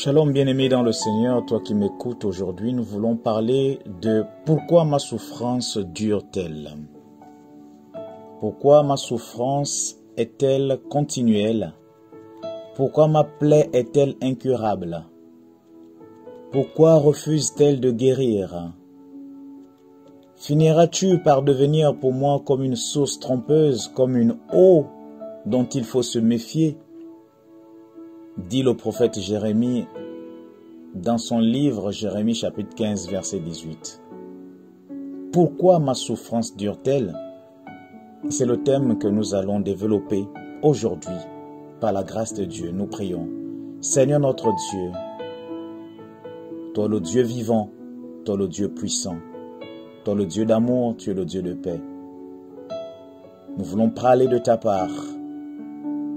Shalom bien-aimé dans le Seigneur, toi qui m'écoutes aujourd'hui, nous voulons parler de pourquoi ma souffrance dure-t-elle? Pourquoi ma souffrance est-elle continuelle? Pourquoi ma plaie est-elle incurable? Pourquoi refuse-t-elle de guérir? Finiras-tu par devenir pour moi comme une source trompeuse, comme une eau dont il faut se méfier? Dit le prophète Jérémie dans son livre Jérémie chapitre 15 verset 18. Pourquoi ma souffrance dure-t-elle? C'est le thème que nous allons développer aujourd'hui. Par la grâce de Dieu, nous prions. Seigneur notre Dieu, toi le Dieu vivant, toi le Dieu puissant, toi le Dieu d'amour, tu es le Dieu de paix. Nous voulons parler de ta part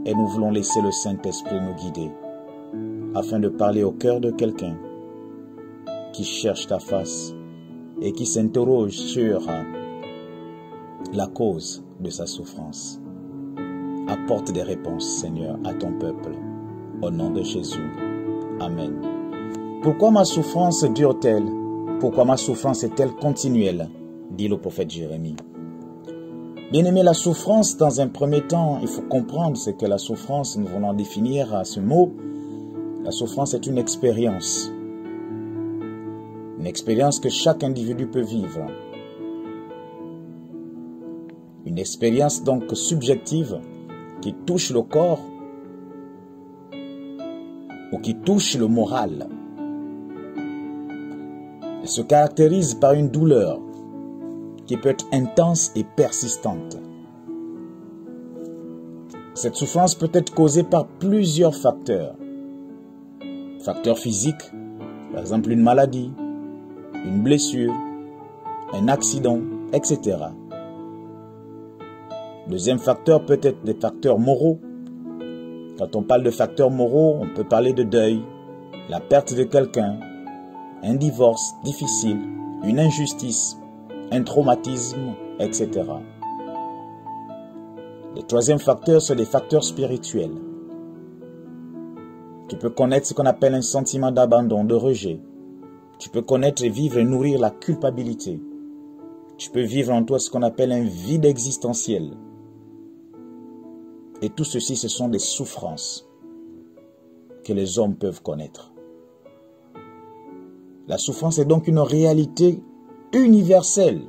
et nous voulons laisser le Saint-Esprit nous guider afin de parler au cœur de quelqu'un qui cherche ta face et qui s'interroge sur la cause de sa souffrance. Apporte des réponses, Seigneur, à ton peuple. Au nom de Jésus. Amen. Pourquoi ma souffrance dure-t-elle? Pourquoi ma souffrance est-elle continuelle? Dit le prophète Jérémie. Bien-aimé, la souffrance, dans un premier temps, il faut comprendre ce que la souffrance, nous voulons définir à ce mot. La souffrance est une expérience. Une expérience que chaque individu peut vivre. Une expérience donc subjective qui touche le corps ou qui touche le moral. Elle se caractérise par une douleur qui peut être intense et persistante. Cette souffrance peut être causée par plusieurs facteurs. Facteurs physiques, par exemple une maladie, une blessure, un accident, etc. Deuxième facteur peut être des facteurs moraux. Quand on parle de facteurs moraux, on peut parler de deuil, la perte de quelqu'un, un divorce difficile, une injustice, un traumatisme, etc. Le troisième facteur, c'est les facteurs spirituels. Tu peux connaître ce qu'on appelle un sentiment d'abandon, de rejet. Tu peux connaître et vivre et nourrir la culpabilité. Tu peux vivre en toi ce qu'on appelle un vide existentiel. Et tout ceci, ce sont des souffrances que les hommes peuvent connaître. La souffrance est donc une réalité universelle.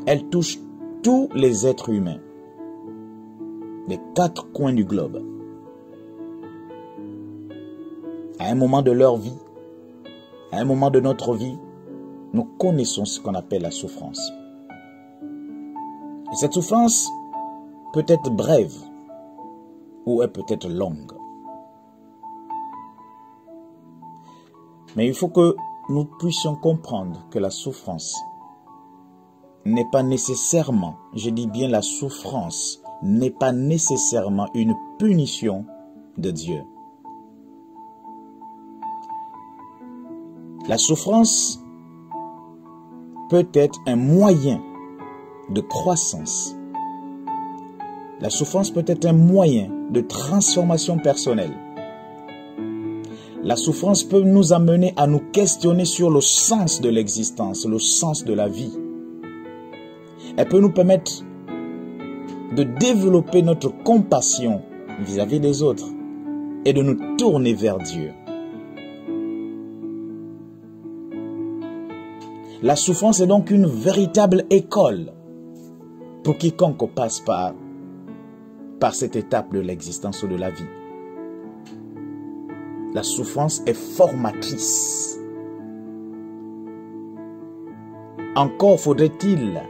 Elle touche tous les êtres humains, des quatre coins du globe. À un moment de leur vie, à un moment de notre vie, nous connaissons ce qu'on appelle la souffrance. Et cette souffrance peut être brève ou elle peut être longue. Mais il faut que nous puissions comprendre que la souffrance n'est pas nécessairement, je dis bien la souffrance, n'est pas nécessairement une punition de Dieu. La souffrance peut être un moyen de croissance. La souffrance peut être un moyen de transformation personnelle. La souffrance peut nous amener à nous questionner sur le sens de l'existence, le sens de la vie. Elle peut nous permettre de développer notre compassion vis-à-vis des autres et de nous tourner vers Dieu. La souffrance est donc une véritable école pour quiconque passe par cette étape de l'existence ou de la vie. La souffrance est formatrice. Encore faudrait-il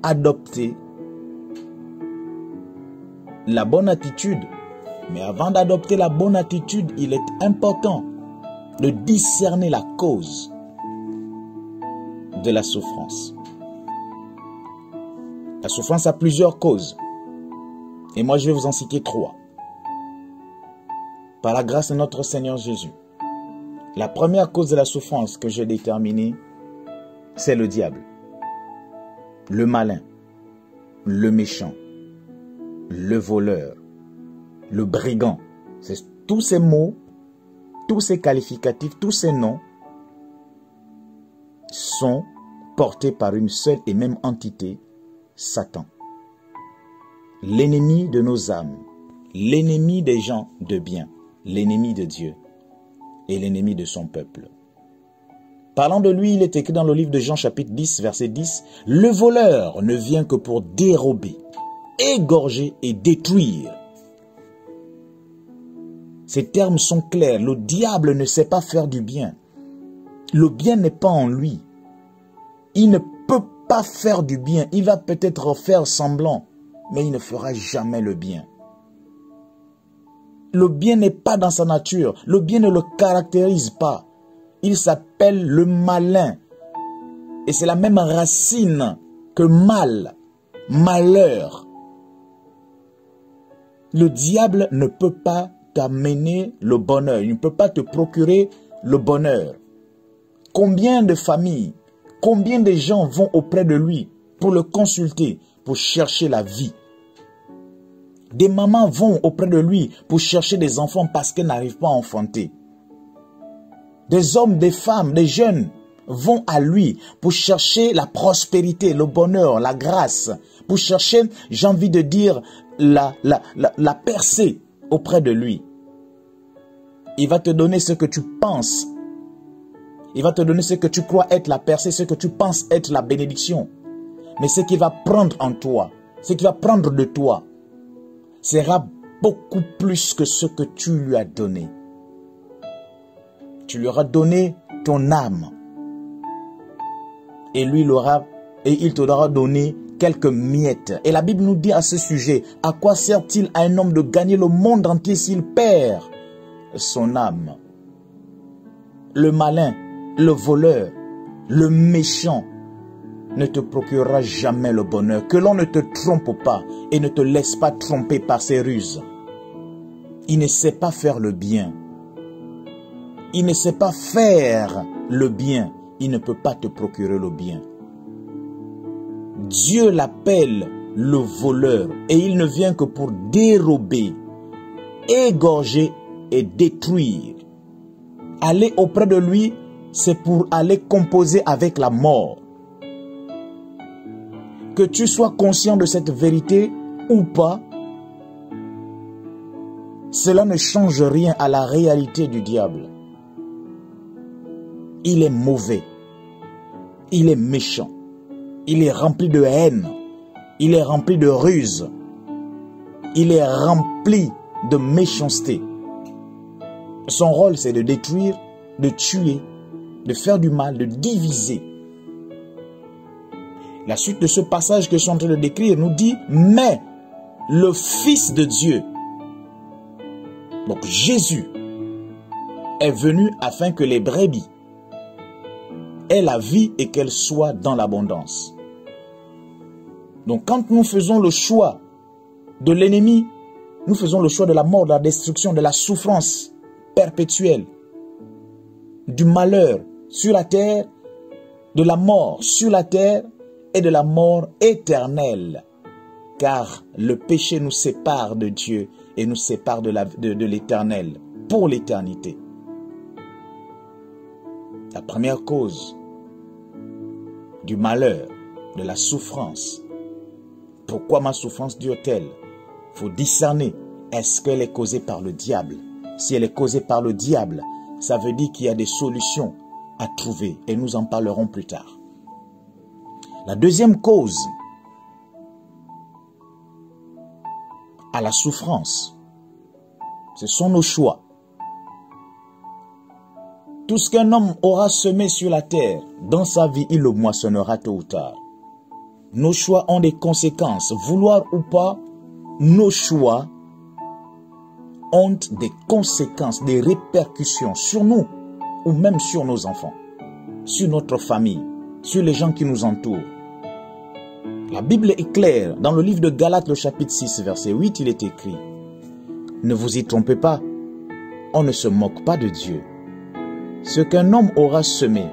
adopter la bonne attitude. Mais avant d'adopter la bonne attitude, il est important de discerner la cause de la souffrance. La souffrance a plusieurs causes. Et moi, je vais vous en citer 3. Par la grâce de notre Seigneur Jésus. La première cause de la souffrance que j'ai déterminée, c'est le diable. Le malin, le méchant, le voleur, le brigand. C'est tous ces mots, tous ces qualificatifs, tous ces noms sont portés par une seule et même entité, Satan. L'ennemi de nos âmes, l'ennemi des gens de bien, l'ennemi de Dieu et l'ennemi de son peuple. Parlant de lui, il est écrit dans le livre de Jean chapitre 10, verset 10, « Le voleur ne vient que pour dérober, égorger et détruire. » Ces termes sont clairs. Le diable ne sait pas faire du bien. Le bien n'est pas en lui. Il ne peut pas faire du bien. Il va peut-être faire semblant, mais il ne fera jamais le bien. Le bien n'est pas dans sa nature. Le bien ne le caractérise pas. Il s'appelle le malin. Et c'est la même racine que mal, malheur. Le diable ne peut pas t'amener le bonheur. Il ne peut pas te procurer le bonheur. Combien de familles, combien de gens vont auprès de lui pour le consulter, pour chercher la vie? Des mamans vont auprès de lui pour chercher des enfants parce qu'elles n'arrivent pas à enfanter. Des hommes, des femmes, des jeunes vont à lui pour chercher la prospérité, le bonheur, la grâce, pour chercher, j'ai envie de dire, la percée auprès de lui. Il va te donner ce que tu penses. Il va te donner ce que tu crois être la percée, ce que tu penses être la bénédiction. Mais ce qu'il va prendre en toi, ce qu'il va prendre de toi, sera beaucoup plus que ce que tu lui as donné. Tu lui auras donné ton âme. Et lui il t'aura donné quelques miettes. Et la Bible nous dit à ce sujet, à quoi sert-il à un homme de gagner le monde entier s'il perd son âme? Le malin, le voleur, le méchant ne te procurera jamais le bonheur. Que l'on ne te trompe pas et ne te laisse pas tromper par ses ruses. Il ne sait pas faire le bien. Il ne sait pas faire le bien. Il ne peut pas te procurer le bien. Dieu l'appelle le voleur et il ne vient que pour dérober, égorger et détruire. Aller auprès de lui, c'est pour aller composer avec la mort. Que tu sois conscient de cette vérité ou pas, cela ne change rien à la réalité du diable. Il est mauvais. Il est méchant. Il est rempli de haine. Il est rempli de ruse. Il est rempli de méchanceté. Son rôle, c'est de détruire, de tuer, de faire du mal, de diviser. La suite de ce passage que je suis en train de décrire nous dit, mais le Fils de Dieu, donc Jésus, est venu afin que les brebis aient la vie et qu'elles soient dans l'abondance. Donc quand nous faisons le choix de l'ennemi, nous faisons le choix de la mort, de la destruction, de la souffrance perpétuelle, du malheur sur la terre, de la mort sur la terre et de la mort éternelle. Car le péché nous sépare de Dieu et nous sépare de l'éternel pour l'éternité. La première cause du malheur, de la souffrance. Pourquoi ma souffrance dure-t-elle? Il faut discerner, est-ce qu'elle est causée par le diable? Si elle est causée par le diable, ça veut dire qu'il y a des solutions à trouver et nous en parlerons plus tard. La deuxième cause à la souffrance, ce sont nos choix. Tout ce qu'un homme aura semé sur la terre, dans sa vie, il le moissonnera tôt ou tard. Nos choix ont des conséquences. Vouloir ou pas, nos choix ont des conséquences, des répercussions sur nous ou même sur nos enfants, sur notre famille, sur les gens qui nous entourent. La Bible est claire. Dans le livre de Galates, le chapitre 6, verset 8, il est écrit, « Ne vous y trompez pas, on ne se moque pas de Dieu. Ce qu'un homme aura semé,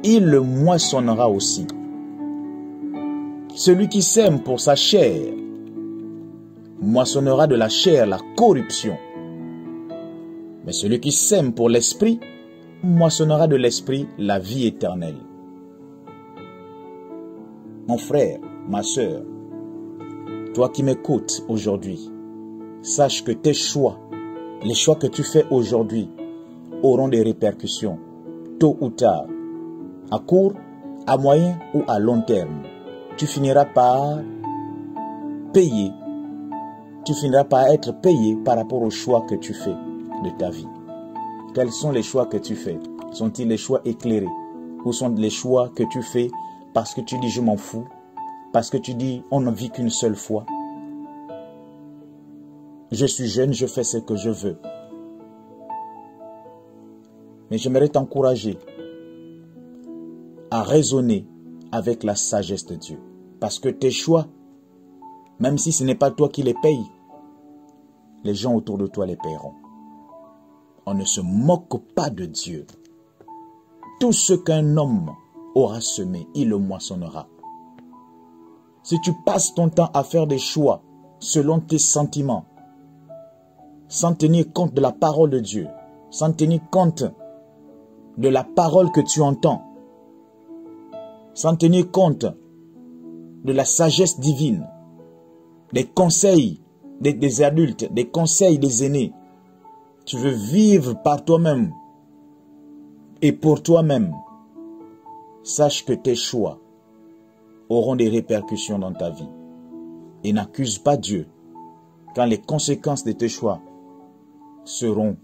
il le moissonnera aussi. Celui qui sème pour sa chair, moissonnera de la chair la corruption. Mais celui qui sème pour l'esprit moissonnera de l'esprit la vie éternelle. Mon frère, ma sœur, toi qui m'écoutes aujourd'hui, sache que tes choix, les choix que tu fais aujourd'hui, auront des répercussions, tôt ou tard, à court, à moyen ou à long terme. Tu finiras par payer, tu finiras par être payé par rapport aux choix que tu fais de ta vie. Quels sont les choix que tu fais? Sont-ils les choix éclairés? Ou sont les choix que tu fais parce que tu dis je m'en fous? Parce que tu dis on ne vit qu'une seule fois? Je suis jeune, je fais ce que je veux. Mais j'aimerais t'encourager à raisonner avec la sagesse de Dieu. Parce que tes choix, même si ce n'est pas toi qui les payes, les gens autour de toi les paieront. On ne se moque pas de Dieu. Tout ce qu'un homme aura semé, il le moissonnera. Si tu passes ton temps à faire des choix selon tes sentiments, sans tenir compte de la parole de Dieu, sans tenir compte de la parole que tu entends, sans tenir compte de la sagesse divine, des conseils des adultes, des conseils des aînés, tu veux vivre par toi-même et pour toi-même, sache que tes choix auront des répercussions dans ta vie. Et n'accuse pas Dieu quand les conséquences de tes choix seront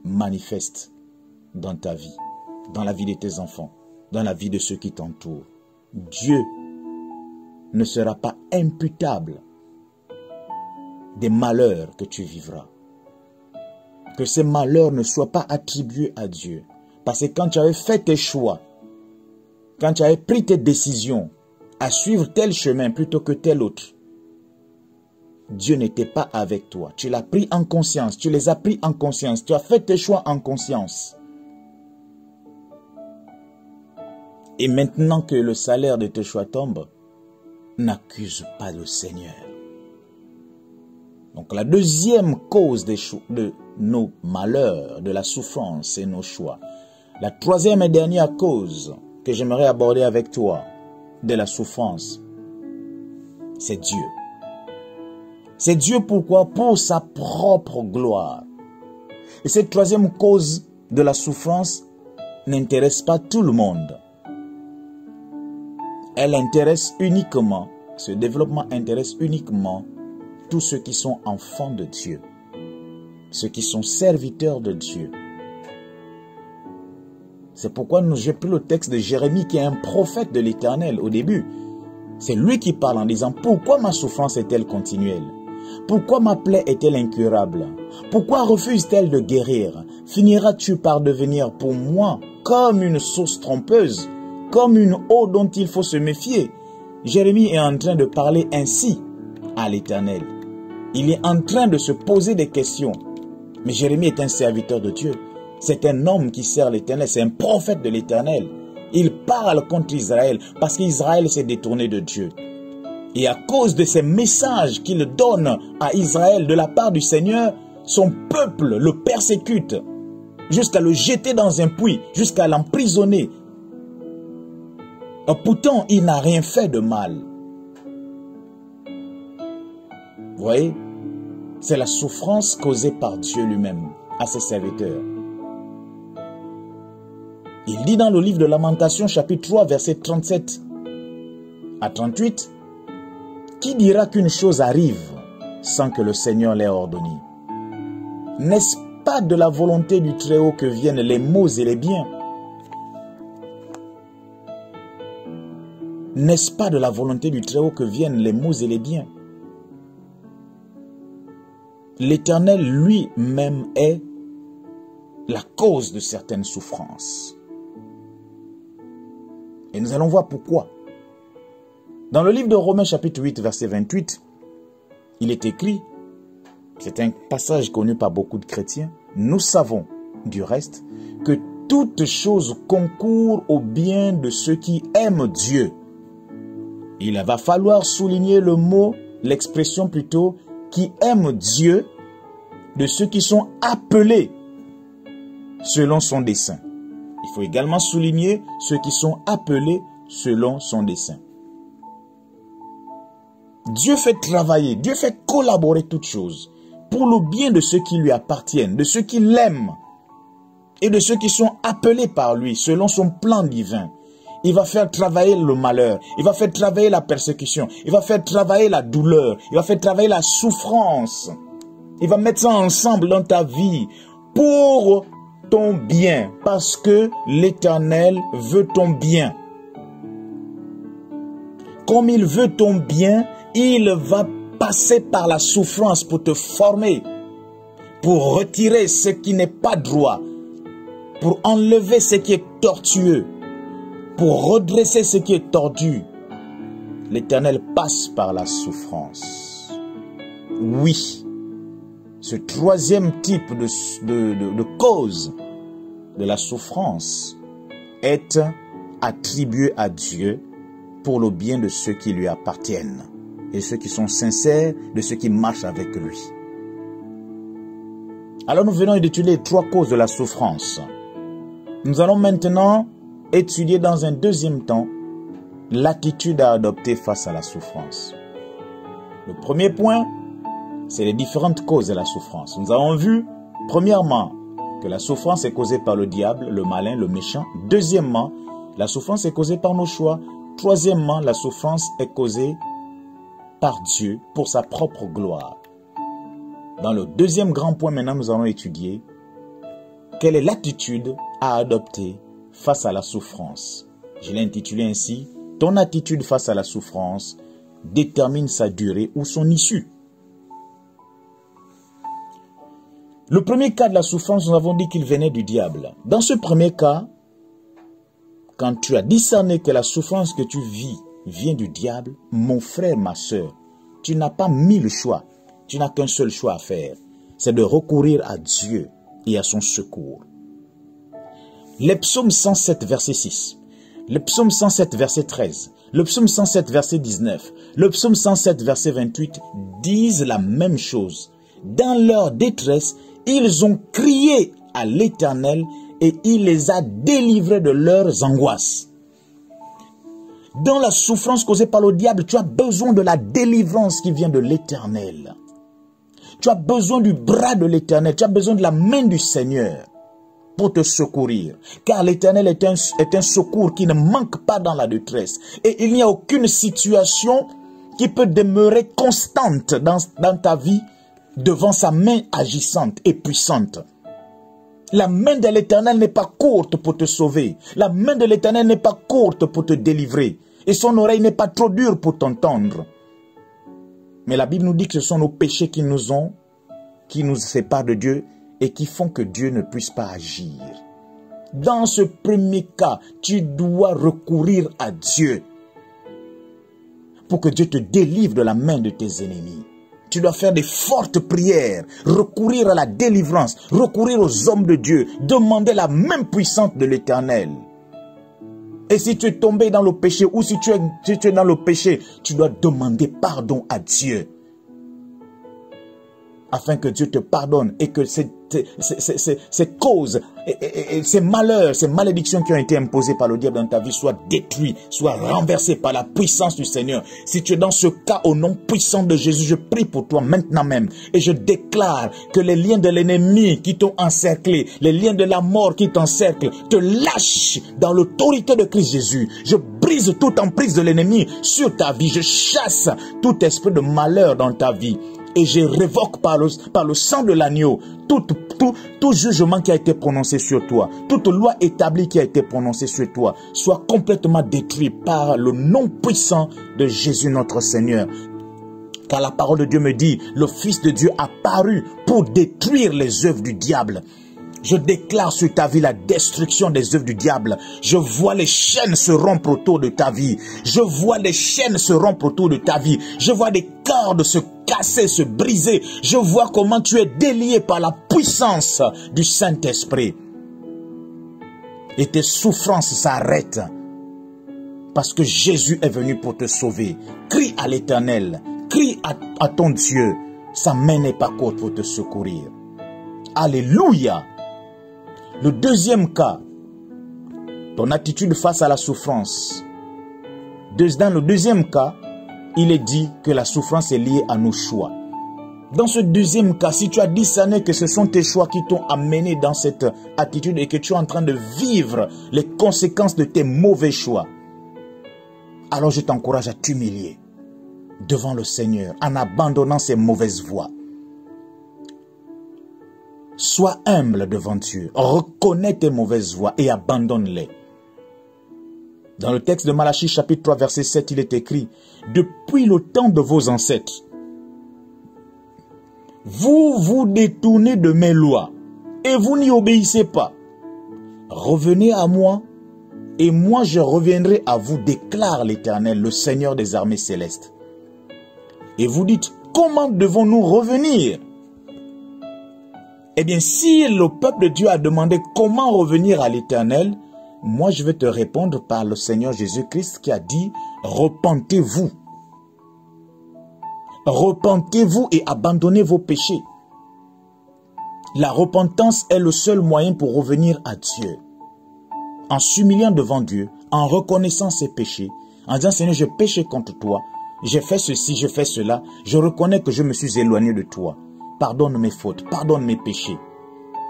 manifestes dans ta vie, dans la vie de tes enfants, dans la vie de ceux qui t'entourent. Dieu ne sera pas imputable des malheurs que tu vivras. Que ces malheurs ne soient pas attribués à Dieu. Parce que quand tu avais fait tes choix, quand tu avais pris tes décisions à suivre tel chemin plutôt que tel autre, Dieu n'était pas avec toi. Tu l'as pris en conscience, tu les as pris en conscience, tu as fait tes choix en conscience. Et maintenant que le salaire de tes choix tombe, n'accuse pas le Seigneur. Donc la deuxième cause de nos malheurs, de la souffrance, c'est nos choix. La troisième et dernière cause que j'aimerais aborder avec toi de la souffrance, c'est Dieu. C'est Dieu pourquoi? Pour sa propre gloire. Et cette troisième cause de la souffrance n'intéresse pas tout le monde. Elle intéresse uniquement, ce développement intéresse uniquement tous ceux qui sont enfants de Dieu, ceux qui sont serviteurs de Dieu. C'est pourquoi j'ai pris le texte de Jérémie qui est un prophète de l'Éternel au début. C'est lui qui parle en disant « Pourquoi ma souffrance est-elle continuelle? Pourquoi ma plaie est-elle incurable? Pourquoi refuse-t-elle de guérir? Finiras-tu par devenir pour moi comme une source trompeuse, comme une eau dont il faut se méfier ?» Jérémie est en train de parler ainsi à l'Éternel. Il est en train de se poser des questions. Mais Jérémie est un serviteur de Dieu. C'est un homme qui sert l'Éternel. C'est un prophète de l'Éternel. Il parle contre Israël parce qu'Israël s'est détourné de Dieu. Et à cause de ces messages qu'il donne à Israël de la part du Seigneur, son peuple le persécute jusqu'à le jeter dans un puits, jusqu'à l'emprisonner. Pourtant, il n'a rien fait de mal. Vous voyez, c'est la souffrance causée par Dieu lui-même à ses serviteurs. Il dit dans le livre de Lamentations, chapitre 3, versets 37 à 38, « Qui dira qu'une chose arrive sans que le Seigneur l'ait ordonné? N'est-ce pas de la volonté du Très-Haut que viennent les maux et les biens? N'est-ce pas de la volonté du Très-Haut que viennent les maux et les biens? L'Éternel lui-même est la cause de certaines souffrances. Et nous allons voir pourquoi. Dans le livre de Romains chapitre 8, verset 28, il est écrit, c'est un passage connu par beaucoup de chrétiens, « Nous savons, du reste, que toutes choses concourent au bien de ceux qui aiment Dieu. » Il va falloir souligner le mot, l'expression plutôt, qui aiment Dieu, de ceux qui sont appelés selon son dessein. Il faut également souligner ceux qui sont appelés selon son dessein. Dieu fait travailler, Dieu fait collaborer toutes choses pour le bien de ceux qui lui appartiennent, de ceux qui l'aiment et de ceux qui sont appelés par lui selon son plan divin. Il va faire travailler le malheur, il va faire travailler la persécution, il va faire travailler la douleur, il va faire travailler la souffrance. Il va mettre ça ensemble dans ta vie pour ton bien, parce que l'Éternel veut ton bien. Comme il veut ton bien, il va passer par la souffrance pour te former, pour retirer ce qui n'est pas droit, pour enlever ce qui est tortueux, pour redresser ce qui est tordu. L'Éternel passe par la souffrance. Oui, ce troisième type de cause de la souffrance est attribué à Dieu pour le bien de ceux qui lui appartiennent et ceux qui sont sincères, de ceux qui marchent avec lui. Alors nous venons d'étudier les trois causes de la souffrance. Nous allons maintenant étudier dans un deuxième temps l'attitude à adopter face à la souffrance. Le premier point, c'est les différentes causes de la souffrance. Nous avons vu, premièrement, que la souffrance est causée par le diable, le malin, le méchant. Deuxièmement, la souffrance est causée par nos choix. Troisièmement, la souffrance est causée par Dieu pour sa propre gloire. Dans le deuxième grand point, maintenant, nous allons étudier quelle est l'attitude à adopter face à la souffrance. Je l'ai intitulé ainsi, « Ton attitude face à la souffrance détermine sa durée ou son issue ». Le premier cas de la souffrance, nous avons dit qu'il venait du diable. Dans ce premier cas, quand tu as discerné que la souffrance que tu vis vient du diable, mon frère, ma soeur, tu n'as pas mille choix. Tu n'as qu'un seul choix à faire. C'est de recourir à Dieu et à son secours. Les psaumes 107, verset 6, le psaume 107, verset 13, le psaume 107, verset 19, le psaume 107, verset 28 disent la même chose. Dans leur détresse, ils ont crié à l'Éternel et il les a délivrés de leurs angoisses. Dans la souffrance causée par le diable, tu as besoin de la délivrance qui vient de l'Éternel. Tu as besoin du bras de l'Éternel, tu as besoin de la main du Seigneur pour te secourir. Car l'Éternel est un secours qui ne manque pas dans la détresse. Et il n'y a aucune situation qui peut demeurer constante dans ta vie devant sa main agissante et puissante. La main de l'Éternel n'est pas courte pour te sauver. La main de l'Éternel n'est pas courte pour te délivrer. Et son oreille n'est pas trop dure pour t'entendre. Mais la Bible nous dit que ce sont nos péchés qui nous séparent de Dieu et qui font que Dieu ne puisse pas agir. Dans ce premier cas, tu dois recourir à Dieu pour que Dieu te délivre de la main de tes ennemis. Tu dois faire des fortes prières, recourir à la délivrance, recourir aux hommes de Dieu, demander la main puissante de l'Éternel. Et si tu es tombé dans le péché ou si tu es dans le péché, tu dois demander pardon à Dieu. Afin que Dieu te pardonne et que ces causes, ces malheurs, ces malédictions qui ont été imposées par le diable dans ta vie soient détruits, soient renversés par la puissance du Seigneur. Si tu es dans ce cas, au nom puissant de Jésus, je prie pour toi maintenant même. Et je déclare que les liens de l'ennemi qui t'ont encerclé, les liens de la mort qui t'encerclent, te lâchent dans l'autorité de Christ Jésus. Je brise toute emprise de l'ennemi sur ta vie. Je chasse tout esprit de malheur dans ta vie. Et je révoque par le sang de l'agneau tout jugement qui a été prononcé sur toi, toute loi établie qui a été prononcée sur toi, soit complètement détruit par le nom puissant de Jésus notre Seigneur. Car la parole de Dieu me dit, le Fils de Dieu a paru pour détruire les œuvres du diable. Je déclare sur ta vie la destruction des œuvres du diable. Je vois les chaînes se rompre autour de ta vie. Je vois les chaînes se rompre autour de ta vie. Je vois des cordes se casser, se briser. Je vois comment tu es délié par la puissance du Saint-Esprit. Et tes souffrances s'arrêtent. Parce que Jésus est venu pour te sauver. Crie à l'Éternel. Crie à ton Dieu. Sa main n'est pas courte pour te secourir. Alléluia. Le deuxième cas, ton attitude face à la souffrance. Dans le deuxième cas, il est dit que la souffrance est liée à nos choix. Dans ce deuxième cas, si tu as discerné que ce sont tes choix qui t'ont amené dans cette attitude et que tu es en train de vivre les conséquences de tes mauvais choix, alors je t'encourage à t'humilier devant le Seigneur en abandonnant ces mauvaises voies. Sois humble devant Dieu, reconnais tes mauvaises voies et abandonne-les. Dans le texte de Malachie chapitre 3 verset 7, il est écrit « Depuis le temps de vos ancêtres, vous vous détournez de mes lois et vous n'y obéissez pas. Revenez à moi et moi je reviendrai à vous, déclare l'Éternel, le Seigneur des armées célestes. » Et vous dites, comment devons-nous revenir? Eh bien, si le peuple de Dieu a demandé comment revenir à l'Éternel, moi je vais te répondre par le Seigneur Jésus-Christ qui a dit, repentez-vous. Repentez-vous et abandonnez vos péchés. La repentance est le seul moyen pour revenir à Dieu. En s'humiliant devant Dieu, en reconnaissant ses péchés, en disant, Seigneur, j'ai péché contre toi, j'ai fait ceci, j'ai fait cela, je reconnais que je me suis éloigné de toi. Pardonne mes fautes, pardonne mes péchés.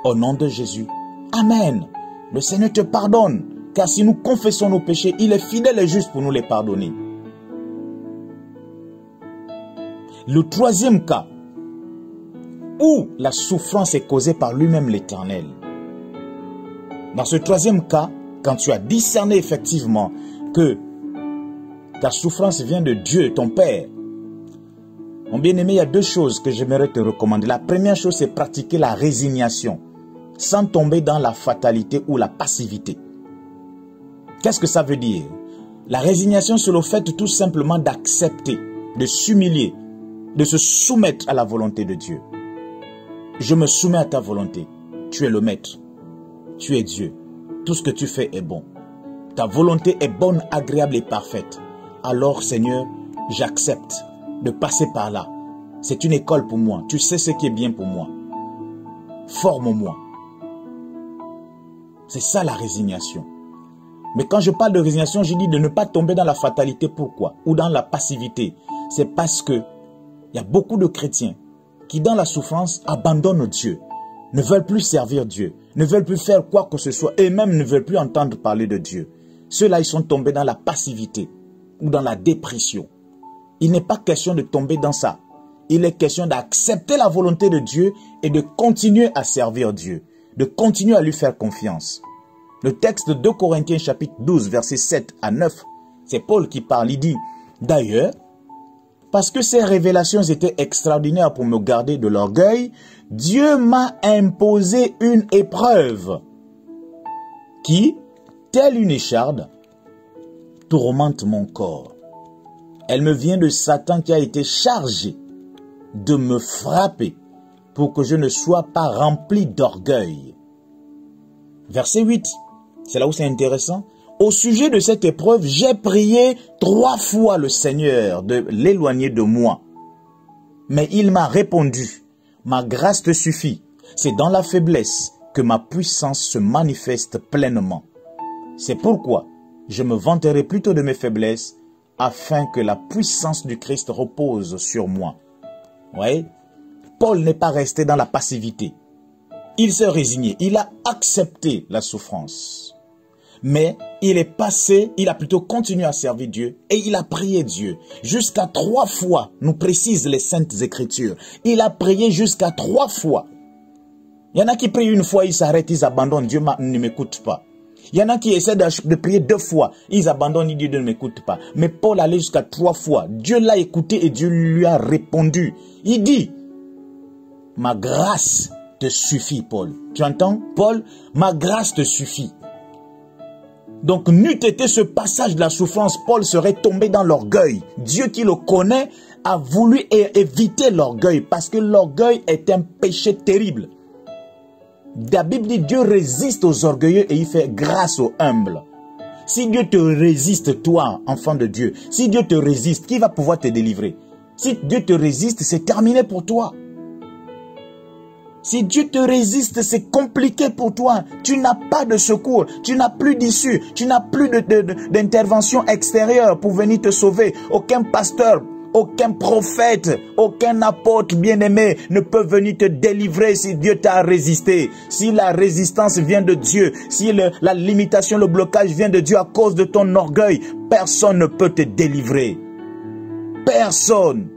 Au nom de Jésus. Amen. Le Seigneur te pardonne, car si nous confessons nos péchés, il est fidèle et juste pour nous les pardonner. Le troisième cas, où la souffrance est causée par lui-même l'Éternel. Dans ce troisième cas, quand tu as discerné effectivement que ta souffrance vient de Dieu, ton Père, mon bien-aimé, il y a deux choses que j'aimerais te recommander. La première chose, c'est pratiquer la résignation, sans tomber dans la fatalité ou la passivité. Qu'est-ce que ça veut dire? La résignation, c'est le fait tout simplement d'accepter, de s'humilier, de se soumettre à la volonté de Dieu. Je me soumets à ta volonté. Tu es le maître. Tu es Dieu. Tout ce que tu fais est bon. Ta volonté est bonne, agréable et parfaite. Alors, Seigneur, j'accepte de passer par là. C'est une école pour moi. Tu sais ce qui est bien pour moi. Forme-moi. C'est ça la résignation. Mais quand je parle de résignation, je dis de ne pas tomber dans la fatalité. Pourquoi? Ou dans la passivité. C'est parce que il y a beaucoup de chrétiens qui, dans la souffrance, abandonnent Dieu, ne veulent plus servir Dieu, ne veulent plus faire quoi que ce soit, et même ne veulent plus entendre parler de Dieu. Ceux-là, ils sont tombés dans la passivité ou dans la dépression. Il n'est pas question de tomber dans ça. Il est question d'accepter la volonté de Dieu et de continuer à servir Dieu, de continuer à lui faire confiance. Le texte de 2 Corinthiens chapitre 12, versets 7 à 9, c'est Paul qui parle, il dit « D'ailleurs, parce que ces révélations étaient extraordinaires pour me garder de l'orgueil, Dieu m'a imposé une épreuve qui, telle une écharde, tourmente mon corps. Elle me vient de Satan qui a été chargé de me frapper pour que je ne sois pas rempli d'orgueil. » Verset 8, c'est là où c'est intéressant. Au sujet de cette épreuve, j'ai prié 3 fois le Seigneur de l'éloigner de moi. Mais il m'a répondu, ma grâce te suffit. C'est dans la faiblesse que ma puissance se manifeste pleinement. C'est pourquoi je me vanterai plutôt de mes faiblesses afin que la puissance du Christ repose sur moi. Oui, Paul n'est pas resté dans la passivité. Il s'est résigné, il a accepté la souffrance. Mais il est passé, il a plutôt continué à servir Dieu et il a prié Dieu. Jusqu'à 3 fois, nous précisent les Saintes Écritures. Il a prié jusqu'à 3 fois. Il y en a qui prient une fois, ils s'arrêtent, ils abandonnent, Dieu ne m'écoute pas. Il y en a qui essaient de prier 2 fois, ils abandonnent, ils disent Dieu ne m'écoute pas. Mais Paul allait jusqu'à 3 fois. Dieu l'a écouté et Dieu lui a répondu. Il dit, ma grâce te suffit, Paul. Tu entends, Paul? Ma grâce te suffit. Donc, n'eût été ce passage de la souffrance, Paul serait tombé dans l'orgueil. Dieu qui le connaît a voulu éviter l'orgueil parce que l'orgueil est un péché terrible. La Bible dit Dieu résiste aux orgueilleux et il fait grâce aux humbles. Si Dieu te résiste, toi, enfant de Dieu, si Dieu te résiste, qui va pouvoir te délivrer? Si Dieu te résiste, c'est terminé pour toi. Si Dieu te résiste, c'est compliqué pour toi. Tu n'as pas de secours, tu n'as plus d'issue, tu n'as plus d'intervention extérieure pour venir te sauver. Aucun pasteur, aucun prophète, aucun apôtre bien-aimé ne peut venir te délivrer si Dieu t'a résisté. Si la résistance vient de Dieu, si la limitation, le blocage vient de Dieu à cause de ton orgueil, personne ne peut te délivrer. Personne.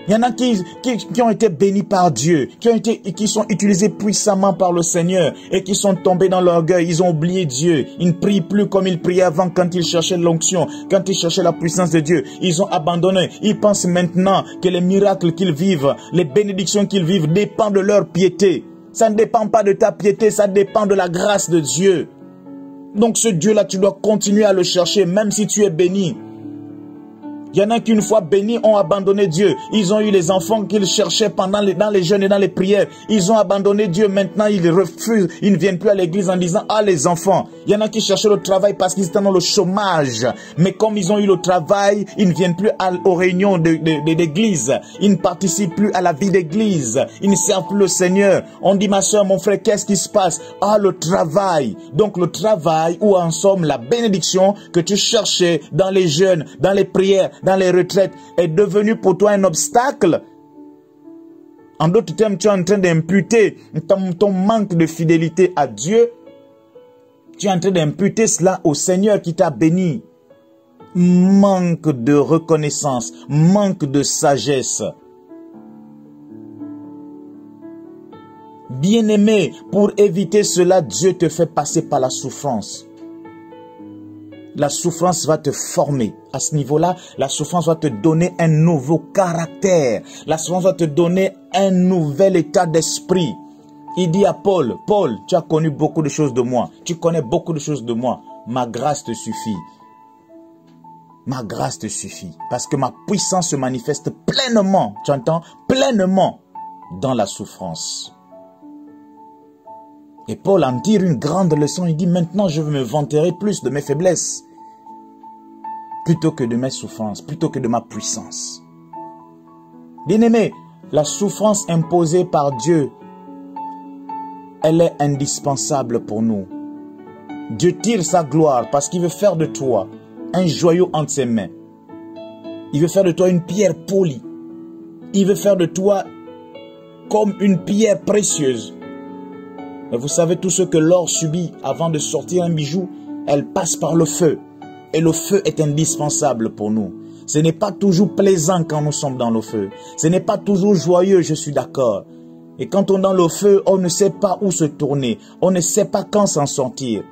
Il y en a qui ont été bénis par Dieu, qui sont utilisés puissamment par le Seigneur et qui sont tombés dans l'orgueil. Ils ont oublié Dieu. Ils ne prient plus comme ils priaient avant quand ils cherchaient l'onction, quand ils cherchaient la puissance de Dieu. Ils ont abandonné. Ils pensent maintenant que les miracles qu'ils vivent, les bénédictions qu'ils vivent dépendent de leur piété. Ça ne dépend pas de ta piété, ça dépend de la grâce de Dieu. Donc ce Dieu-là, tu dois continuer à le chercher même si tu es béni. Il y en a qui, une fois bénis, ont abandonné Dieu. Ils ont eu les enfants qu'ils cherchaient dans les jeûnes et dans les prières. Ils ont abandonné Dieu. Maintenant, ils refusent. Ils ne viennent plus à l'église en disant « Ah, les enfants ». Il y en a qui cherchaient le travail parce qu'ils étaient dans le chômage. Mais comme ils ont eu le travail, ils ne viennent plus aux réunions d'église. Ils ne participent plus à la vie d'église. Ils ne servent plus le Seigneur. On dit « Ma soeur, mon frère, qu'est-ce qui se passe ?» Ah, le travail. Donc le travail, ou en somme la bénédiction que tu cherchais dans les jeûnes, dans les prières, dans les retraites, est devenu pour toi un obstacle. En d'autres termes, tu es en train d'imputer ton manque de fidélité à Dieu. Tu es en train d'imputer cela au Seigneur qui t'a béni. Manque de reconnaissance, manque de sagesse. Bien-aimé, pour éviter cela, Dieu te fait passer par la souffrance. La souffrance va te former. À ce niveau-là, la souffrance va te donner un nouveau caractère. La souffrance va te donner un nouvel état d'esprit. Il dit à Paul, « Paul, tu as connu beaucoup de choses de moi. Tu connais beaucoup de choses de moi. Ma grâce te suffit. Ma grâce te suffit. Parce que ma puissance se manifeste pleinement, tu entends, pleinement dans la souffrance. » Et Paul en tire une grande leçon. Il dit, « Maintenant, je veux me vanter plus de mes faiblesses. » Plutôt que de mes souffrances, plutôt que de ma puissance. Bien-aimé, la souffrance imposée par Dieu, elle est indispensable pour nous. Dieu tire sa gloire parce qu'il veut faire de toi un joyau entre ses mains. Il veut faire de toi une pierre polie. Il veut faire de toi comme une pierre précieuse. Mais vous savez tout ce que l'or subit avant de sortir un bijou, elle passe par le feu. Et le feu est indispensable pour nous. Ce n'est pas toujours plaisant quand nous sommes dans le feu. Ce n'est pas toujours joyeux, je suis d'accord. Et quand on est dans le feu, on ne sait pas où se tourner. On ne sait pas quand s'en sortir.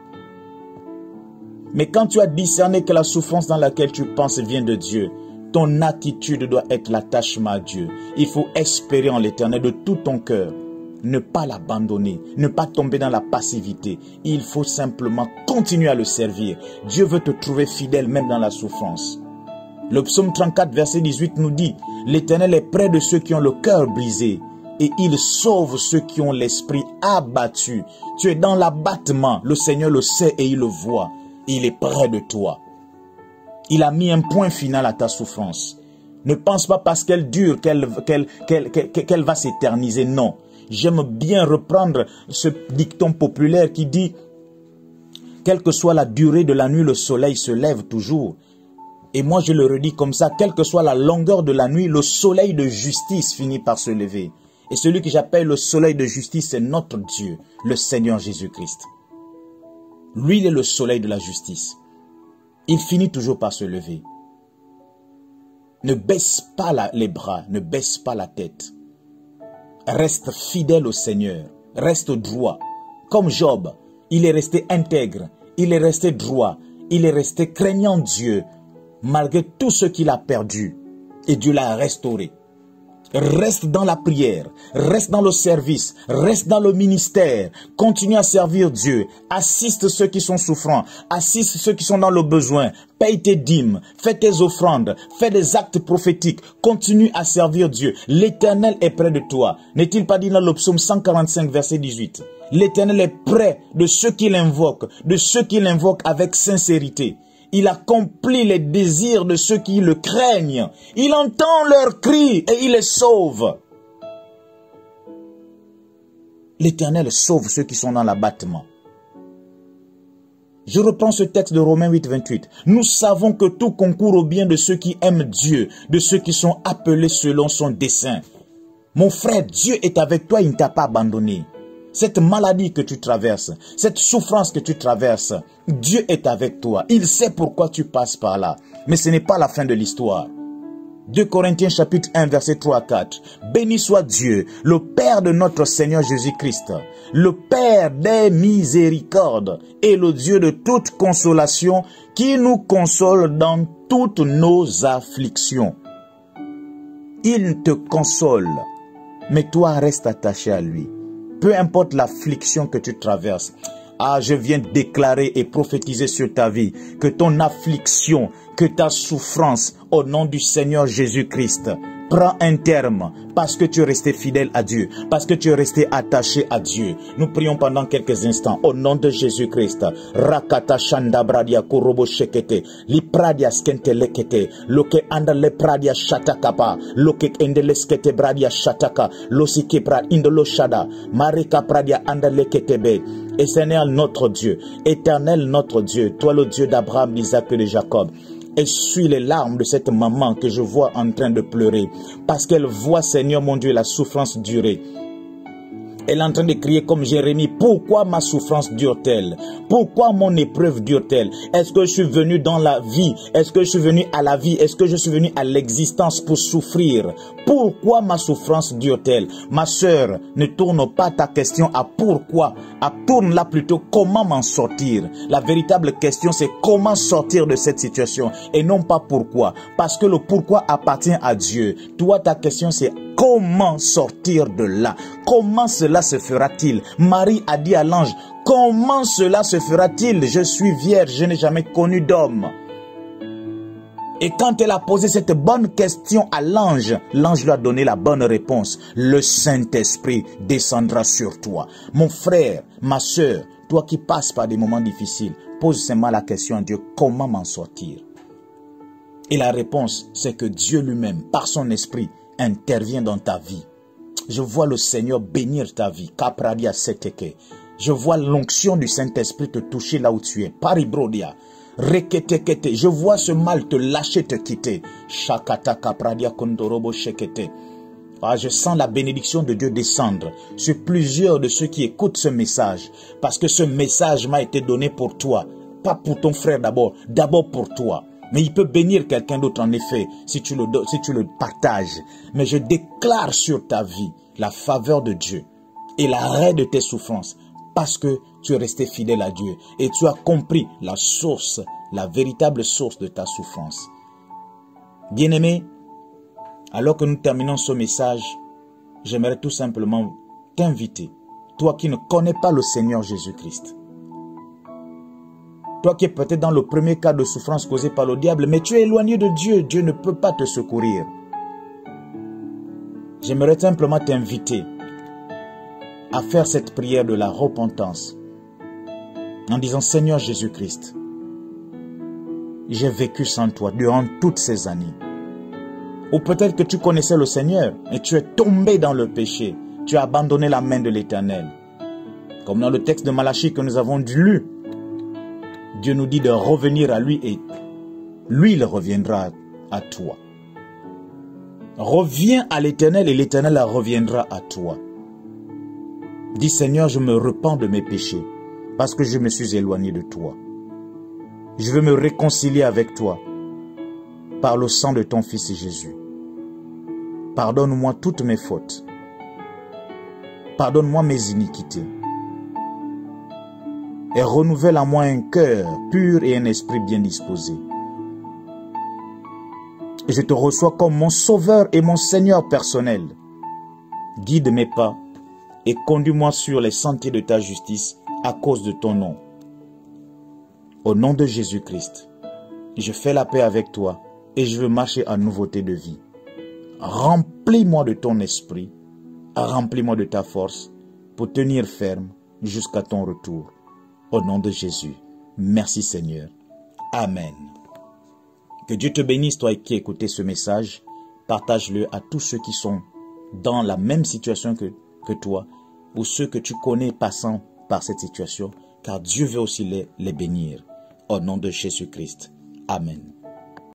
Mais quand tu as discerné que la souffrance dans laquelle tu penses vient de Dieu, ton attitude doit être l'attachement à Dieu. Il faut espérer en l'Éternel de tout ton cœur. Ne pas l'abandonner, ne pas tomber dans la passivité. Il faut simplement continuer à le servir. Dieu veut te trouver fidèle même dans la souffrance. Le psaume 34, verset 18 nous dit, « L'Éternel est près de ceux qui ont le cœur brisé et il sauve ceux qui ont l'esprit abattu. » Tu es dans l'abattement, le Seigneur le sait et il le voit. Il est près de toi. Il a mis un point final à ta souffrance. Ne pense pas parce qu'elle dure qu'elle va s'éterniser, non. J'aime bien reprendre ce dicton populaire qui dit « Quelle que soit la durée de la nuit, le soleil se lève toujours. » Et moi je le redis comme ça, quelle que soit la longueur de la nuit, le soleil de justice finit par se lever. Et celui que j'appelle le soleil de justice, c'est notre Dieu, le Seigneur Jésus-Christ. Lui, il est le soleil de la justice. Il finit toujours par se lever. Ne baisse pas les bras, ne baisse pas la tête. Reste fidèle au Seigneur, reste droit. Comme Job, il est resté intègre, il est resté droit, il est resté craignant Dieu, malgré tout ce qu'il a perdu. Et Dieu l'a restauré. Reste dans la prière, reste dans le service, reste dans le ministère, continue à servir Dieu, assiste ceux qui sont souffrants, assiste ceux qui sont dans le besoin, paye tes dîmes, fais tes offrandes, fais des actes prophétiques, continue à servir Dieu. L'Éternel est près de toi. N'est-il pas dit dans le psaume 145, verset 18? L'Éternel est près de ceux qui l'invoquent, avec sincérité. Il accomplit les désirs de ceux qui le craignent. Il entend leurs cris et il les sauve. L'Éternel sauve ceux qui sont dans l'abattement. Je reprends ce texte de Romains 8, 28. Nous savons que tout concourt au bien de ceux qui aiment Dieu, de ceux qui sont appelés selon son dessein. Mon frère, Dieu est avec toi, il ne t'a pas abandonné. Cette maladie que tu traverses, cette souffrance que tu traverses, Dieu est avec toi. Il sait pourquoi tu passes par là. Mais ce n'est pas la fin de l'histoire. 2 Corinthiens chapitre 1 verset 3 à 4. Béni soit Dieu, le Père de notre Seigneur Jésus-Christ, le Père des miséricordes et le Dieu de toute consolation qui nous console dans toutes nos afflictions. Il te console, mais toi reste attaché à lui. Peu importe l'affliction que tu traverses. Ah, je viens déclarer et prophétiser sur ta vie que ton affliction, que ta souffrance, au nom du Seigneur Jésus-Christ, prend un terme parce que tu es resté fidèle à Dieu, parce que tu es resté attaché à Dieu. Nous prions pendant quelques instants au nom de Jésus-Christ. Rakata shanda bradia kurobo shekete, li pradia skente lekete, loke anda le pradia shatakapa, loke endele skete bradia shataka, losike pra indolo shada, marika pradia anda leketebe. Et Seigneur notre Dieu, éternel notre Dieu, toi le Dieu d'Abraham, d'Isaac et de Jacob, essuie les larmes de cette maman que je vois en train de pleurer, parce qu'elle voit, Seigneur mon Dieu, la souffrance durer. Elle est en train de crier comme Jérémie, pourquoi ma souffrance dure-t-elle? Pourquoi mon épreuve dure-t-elle? Est-ce que je suis venu dans la vie? Est-ce que je suis venu à la vie? Est-ce que je suis venu à l'existence pour souffrir? Pourquoi ma souffrance dure-t-elle? Ma sœur, ne tourne pas ta question à pourquoi, tourne-la plutôt comment m'en sortir. La véritable question, c'est comment sortir de cette situation et non pas pourquoi. Parce que le pourquoi appartient à Dieu. Toi, ta question, c'est comment sortir de là? Comment cela se fera-t-il? Marie a dit à l'ange, comment cela se fera-t-il? Je suis vierge, je n'ai jamais connu d'homme. Et quand elle a posé cette bonne question à l'ange, l'ange lui a donné la bonne réponse. Le Saint-Esprit descendra sur toi. Mon frère, ma soeur, toi qui passes par des moments difficiles, pose seulement la question à Dieu, comment m'en sortir? Et la réponse, c'est que Dieu lui-même, par son esprit, intervient dans ta vie. Je vois le Seigneur bénir ta vie. Kapradia seteke. Je vois l'onction du Saint-Esprit te toucher là où tu es. Paribrodia. Reketekete. Je vois ce mal te lâcher, te quitter. Shakata kapradia kondorobo shekete. Ah, je sens la bénédiction de Dieu descendre sur plusieurs de ceux qui écoutent ce message. Parce que ce message m'a été donné pour toi. Pas pour ton frère d'abord. D'abord pour toi. Mais il peut bénir quelqu'un d'autre en effet, si tu le partages. Mais je déclare sur ta vie la faveur de Dieu et l'arrêt de tes souffrances parce que tu es resté fidèle à Dieu et tu as compris la source, la véritable source de ta souffrance. Bien-aimé, alors que nous terminons ce message, j'aimerais tout simplement t'inviter, toi qui ne connais pas le Seigneur Jésus-Christ, toi qui es peut-être dans le premier cas de souffrance causée par le diable, mais tu es éloigné de Dieu, Dieu ne peut pas te secourir. J'aimerais simplement t'inviter à faire cette prière de la repentance en disant, Seigneur Jésus-Christ, j'ai vécu sans toi durant toutes ces années. Ou peut-être que tu connaissais le Seigneur et tu es tombé dans le péché, tu as abandonné la main de l'Éternel. Comme dans le texte de Malachie que nous avons lu, Dieu nous dit de revenir à lui et lui, il reviendra à toi. Reviens à l'Éternel et l'Éternel reviendra à toi. Dis Seigneur, je me repens de mes péchés parce que je me suis éloigné de toi. Je veux me réconcilier avec toi par le sang de ton Fils Jésus. Pardonne-moi toutes mes fautes. Pardonne-moi mes iniquités. Et renouvelle en moi un cœur pur et un esprit bien disposé. Et je te reçois comme mon sauveur et mon Seigneur personnel. Guide mes pas et conduis-moi sur les sentiers de ta justice à cause de ton nom. Au nom de Jésus-Christ, je fais la paix avec toi et je veux marcher en nouveauté de vie. Remplis-moi de ton esprit, remplis-moi de ta force pour tenir ferme jusqu'à ton retour. Au nom de Jésus. Merci Seigneur. Amen. Que Dieu te bénisse, toi qui écoutes ce message. Partage-le à tous ceux qui sont dans la même situation que toi ou ceux que tu connais passant par cette situation, car Dieu veut aussi les bénir. Au nom de Jésus-Christ. Amen.